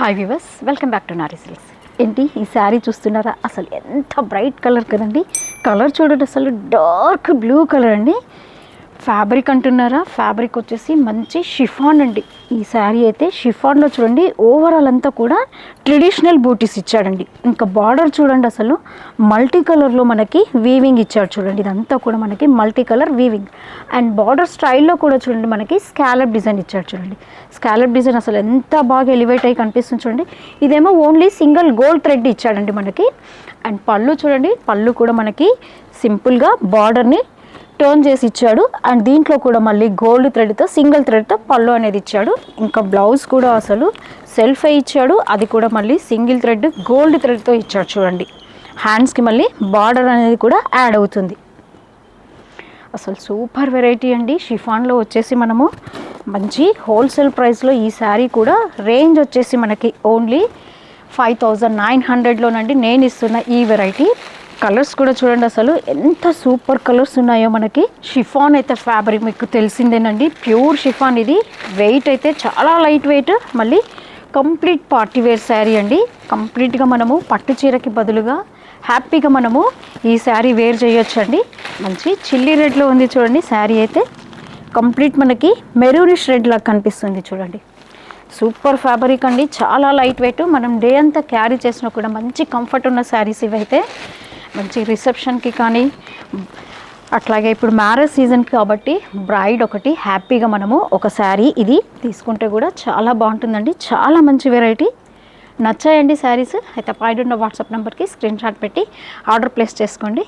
Hi viewers, welcome back to Nari silks. ఏంటి ఈ శారీ చూస్తున్నారా? అసలు ఎంత బ్రైట్ కలర్ కదండి. కలర్ చూడండి, అసలు డార్క్ బ్లూ కలర్ అండి. ఫ్యాబ్రిక్ అంటున్నారా? ఫ్యాబ్రిక్ వచ్చేసి మంచి షిఫాన్ అండి. ఈ శారీ అయితే షిఫాన్లో చూడండి, ఓవరాల్ అంతా కూడా ట్రెడిషనల్ బూటీస్ ఇచ్చాడండి. ఇంకా బార్డర్ చూడండి, అసలు మల్టీ కలర్లో మనకి వీవింగ్ ఇచ్చాడు చూడండి. ఇదంతా కూడా మనకి multi colour weaving. And border స్టైల్లో కూడా చూడండి, మనకి స్కాలప్ డిజైన్ ఇచ్చాడు చూడండి. స్కాలప్ డిజైన్ అసలు ఎంత బాగా ఎలివేట్ అయ్యి కనిపిస్తుంది చూడండి. ఇదేమో ఓన్లీ సింగిల్ గోల్డ్ థ్రెడ్ ఇచ్చాడండి మనకి. అండ్ పళ్ళు చూడండి, పళ్ళు కూడా మనకి సింపుల్గా బార్డర్ని టర్న్ చేసి ఇచ్చాడు. అండ్ దీంట్లో కూడా మళ్ళీ గోల్డ్ థ్రెడ్తో సింగిల్ థ్రెడ్తో పళ్ళు అనేది ఇచ్చాడు. ఇంకా బ్లౌజ్ కూడా అసలు సెల్ఫే ఇచ్చాడు, అది కూడా మళ్ళీ సింగిల్ థ్రెడ్ గోల్డ్ థ్రెడ్తో ఇచ్చాడు చూడండి. హ్యాండ్స్కి మళ్ళీ బార్డర్ అనేది కూడా యాడ్ అవుతుంది. అసలు సూపర్ వెరైటీ అండి. షిఫాన్లో వచ్చేసి మనము మంచి హోల్సేల్ ప్రైస్లో ఈ శారీ కూడా రేంజ్ వచ్చేసి మనకి ఓన్లీ 5900లోనండి నేను ఇస్తున్న ఈ వెరైటీ. కలర్స్ కూడా చూడండి, అసలు ఎంత సూపర్ కలర్స్ ఉన్నాయో మనకి. షిఫాన్ అయితే ఫ్యాబ్రిక్ మీకు తెలిసిందేనండి, ప్యూర్ షిఫాన్. ఇది వెయిట్ అయితే చాలా లైట్ వెయిట్. మళ్ళీ కంప్లీట్ పార్టీ వేర్ శారీ అండి. కంప్లీట్గా మనము పట్టు చీరకి బదులుగా హ్యాపీగా మనము ఈ శారీ వేర్ చేయొచ్చండి. మంచి చిల్లీ రెడ్లో ఉంది చూడండి. శారీ అయితే కంప్లీట్ మనకి మెరూనిష్ రెడ్ లాగా కనిపిస్తుంది చూడండి. సూపర్ ఫ్యాబ్రిక్ అండి, చాలా లైట్ వెయిట్. మనం డే అంతా క్యారీ చేసినా కూడా మంచి కంఫర్ట్ ఉన్న శారీస్ ఇవైతే. మంచి రిసెప్షన్కి కానీ, అట్లాగే ఇప్పుడు మ్యారేజ్ సీజన్ కాబట్టి బ్రైడ్ ఒకటి హ్యాపీగా మనము ఒక శారీ ఇది తీసుకుంటే కూడా చాలా బాగుంటుందండి. చాలా మంచి వెరైటీ. నచ్చాయండి శారీస్ అయితే పైన ఉన్న వాట్సాప్ నెంబర్కి స్క్రీన్ షాట్ పెట్టి ఆర్డర్ ప్లేస్ చేసుకోండి.